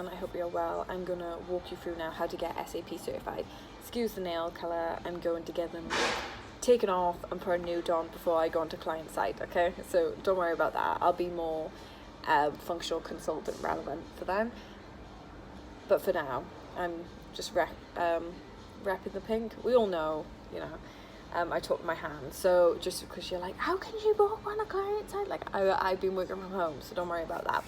and I hope you're well. I'm going to walk you through now how to get SAP certified. Excuse the nail colour, I'm going to get them taken off and put a nude on before I go onto client site, okay? So don't worry about that. I'll be more functional consultant relevant for them. But for now, I'm just repping the pink. We all know, you know. I talk with my hands, so just because you're like, how can you walk on a client side? Like, I've been working from home, so don't worry about that.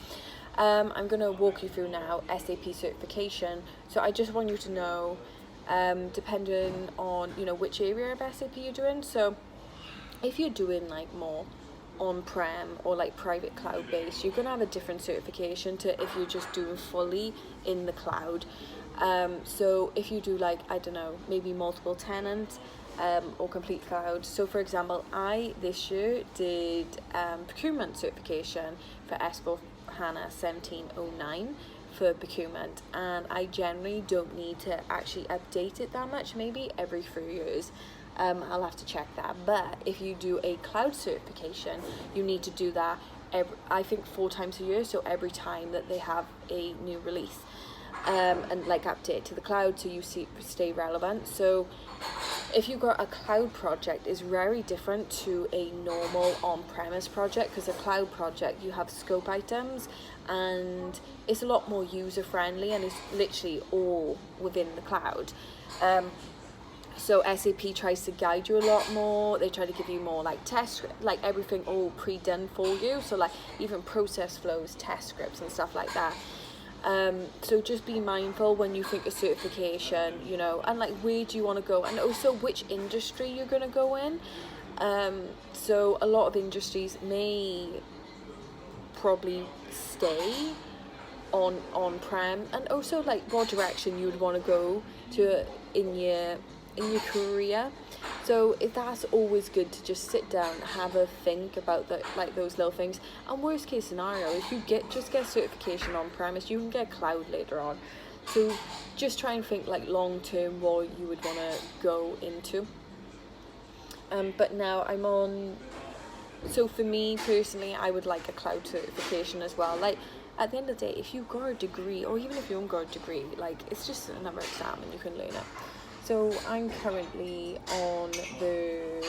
I'm going to walk you through now SAP certification. So I just want you to know, depending on, you know, which area of SAP you're doing. So if you're doing like more on-prem or like private cloud based, you're going to have a different certification to if you're just doing fully in the cloud. So if you do like, I don't know, maybe multiple tenants, or complete cloud. So for example, I this year did procurement certification for S/4HANA 1709 for procurement, and I generally don't need to actually update it that much, maybe every 3 years. I'll have to check that. But if you do a cloud certification, you need to do that I think 4 times a year, so every time that they have a new release, and like update to the cloud so you stay relevant. So if you've got a cloud project, is very different to a normal on-premise project, because a cloud project you have scope items and it's a lot more user-friendly and it's literally all within the cloud. So SAP tries to guide you a lot more. They try to give you more like like everything all pre-done for you. So like even process flows, test scripts and stuff like that. So just be mindful when you think of certification, you know, and like where do you want to go, and also which industry you're going to go in. So a lot of industries may probably stay on-prem, and also like what direction you would want to go to in your career. So if that's always good to just sit down, have a think about like those little things. And worst case scenario, if you just get certification on premise, you can get cloud later on. So just try and think like long term what you would want to go into. But now I'm on. So for me personally, I would like a cloud certification as well. Like at the end of the day, if you've got a degree, or even if you don't got a degree, like it's just another exam and you can learn it. So I'm currently on the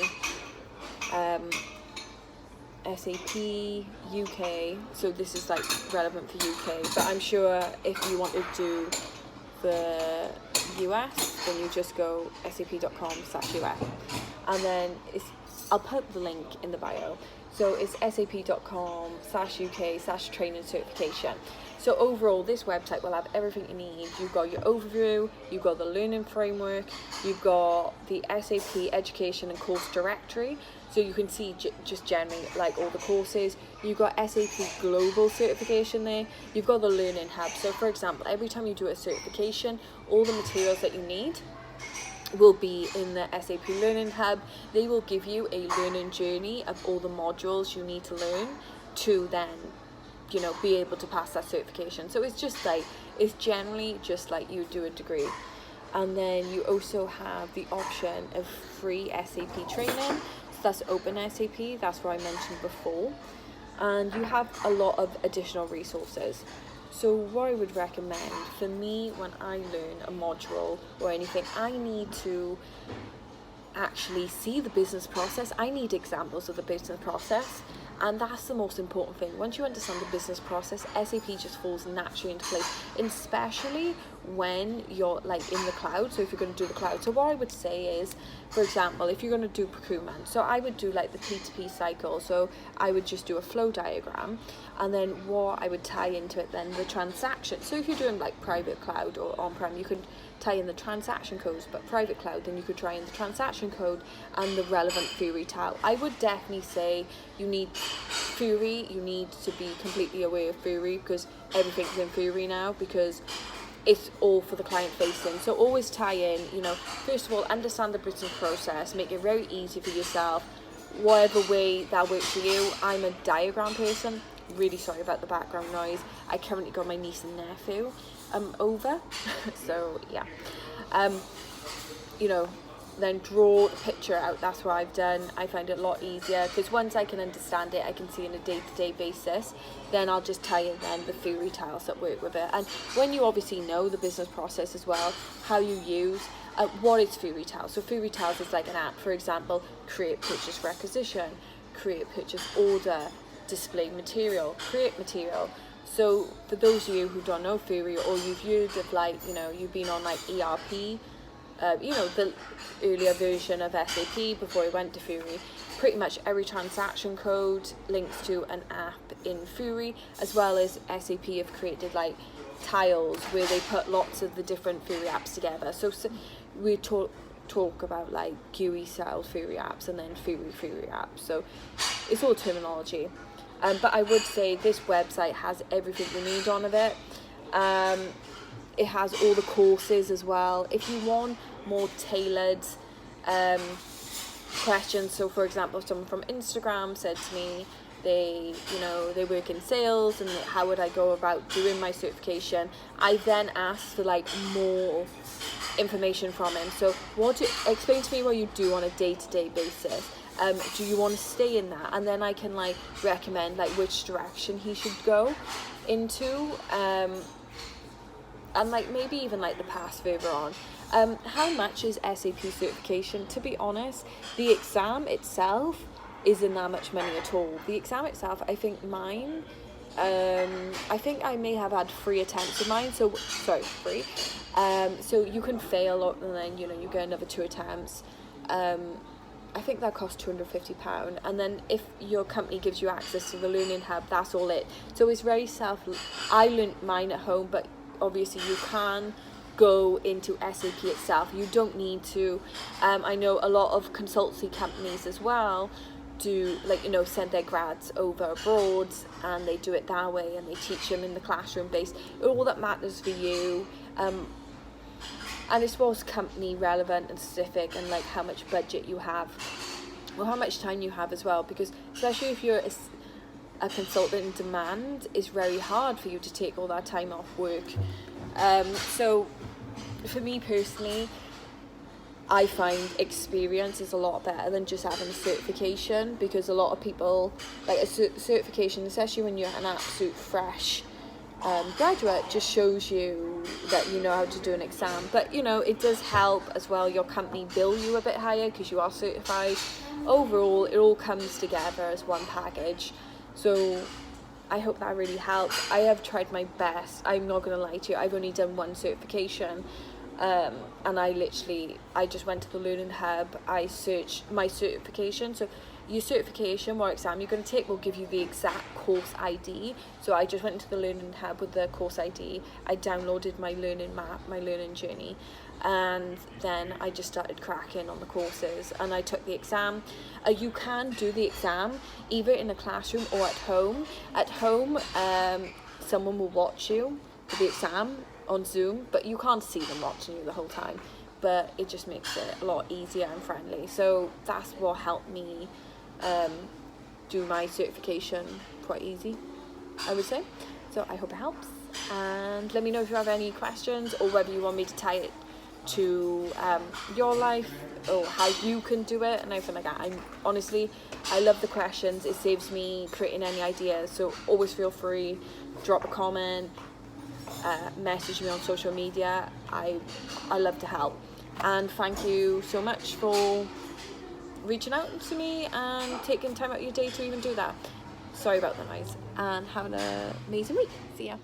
SAP UK, so this is like relevant for UK, but I'm sure if you want to do the US, then you just go sap.com/US, and then I'll put the link in the bio. So it's sap.com/UK/training certification. So overall, this website will have everything you need. You've got your overview, you've got the learning framework, you've got the SAP education and course directory, so you can see just generally like all the courses. You've got SAP global certification there. You've got the learning hub. So for example, every time you do a certification, all the materials that you need will be in the SAP Learning Hub. They will give you a learning journey of all the modules you need to learn to then, you know, be able to pass that certification. So it's just like, it's generally just like you do a degree. And then you also have the option of free SAP training. So that's Open SAP, that's what I mentioned before. And you have a lot of additional resources. So what I would recommend, for me, when I learn a module or anything, I need to actually see the business process. I need examples of the business process, and that's the most important thing. Once you understand the business process, SAP just falls naturally into place, especially when you're like in the cloud. So if you're going to do the cloud, so what I would say is, for example, if you're going to do procurement, so I would do like the P2P cycle. So I would just do a flow diagram, and then what I would tie into it then the transaction. So if you're doing like private cloud or on-prem, you could tie in the transaction codes, but private cloud, then you could try in the transaction code and the relevant theory tile. I would definitely say you need theory, you need to be completely aware of theory, because everything's in theory now, because it's all for the client facing. So always tie in, you know, first of all, understand the business process, make it very easy for yourself, whatever way that works for you. I'm a diagram person, really sorry about the background noise. I currently got my niece and nephew over so yeah, you know, then draw the picture out. That's what I've done. I find it a lot easier because once I can understand it, I can see on a day-to-day basis, then I'll just tie in then the theory tiles that work with it. And when you obviously know the business process as well, how you use what is theory tiles. So theory tiles is like an app, for example, create purchase requisition, create purchase order, display material, create material. So for those of you who don't know theory, or you've used of like, you know, you've been on like ERP, you know, the earlier version of SAP before it went to Fury, pretty much every transaction code links to an app in Fury, as well as SAP have created like tiles where they put lots of the different Fury apps together. So we talk about like GUI style Fury apps and then Fury apps. So it's all terminology. But I would say this website has everything you need on of it. It has all the courses as well. If you want more tailored questions, so for example, someone from Instagram said to me they work in sales and how would I go about doing my certification, I then asked for like more information from him. So explain to me what you do on a day-to-day basis. Do you want to stay in that? And then I can like recommend like which direction he should go into, and like maybe even like the path further on. How much is SAP certification? To be honest, the exam itself isn't that much money at all. The exam itself, I think mine, I think I may have had 3 attempts of mine, so free. So you can fail and then you get another 2 attempts. I think that costs £250, and then if your company gives you access to the Learning Hub, that's all it. So it's very I learnt mine at home, but obviously you can go into SAP itself. You don't need to. I know a lot of consultancy companies as well do send their grads over abroad, and they do it that way, and they teach them in the classroom base. All that matters for you, and it's both company relevant and specific, and like how much budget you have or how much time you have as well, because especially if you're a consultant in demand, it's very hard for you to take all that time off work. So for me personally, I find experience is a lot better than just having a certification, because a lot of people like a certification, especially when you're an absolute fresh graduate, just shows you that you know how to do an exam. But it does help as well your company bill you a bit higher because you are certified. Overall, it all comes together as one package. So I hope that really helps. I have tried my best. I'm not going to lie to you. I've only done 1 certification. And I just went to the Learning Hub. I searched my certification. So your certification or exam you're going to take will give you the exact course ID. So I just went into the Learning Hub with the course ID. I downloaded my learning map, my learning journey, and then I just started cracking on the courses, and I took the exam. You can do the exam either in a classroom or at home. At home, someone will watch you for the exam on Zoom, but you can't see them watching you the whole time, but it just makes it a lot easier and friendly. So that's what helped me do my certification quite easy, I would say. So I hope it helps, and let me know if you have any questions or whether you want me to tie it to your life or how you can do it and everything like that. I love the questions. It saves me creating any ideas, so always feel free, drop a comment, message me on social media. I love to help, and thank you so much for reaching out to me and taking time out of your day to even do that. Sorry about the noise, and have an amazing week. See ya.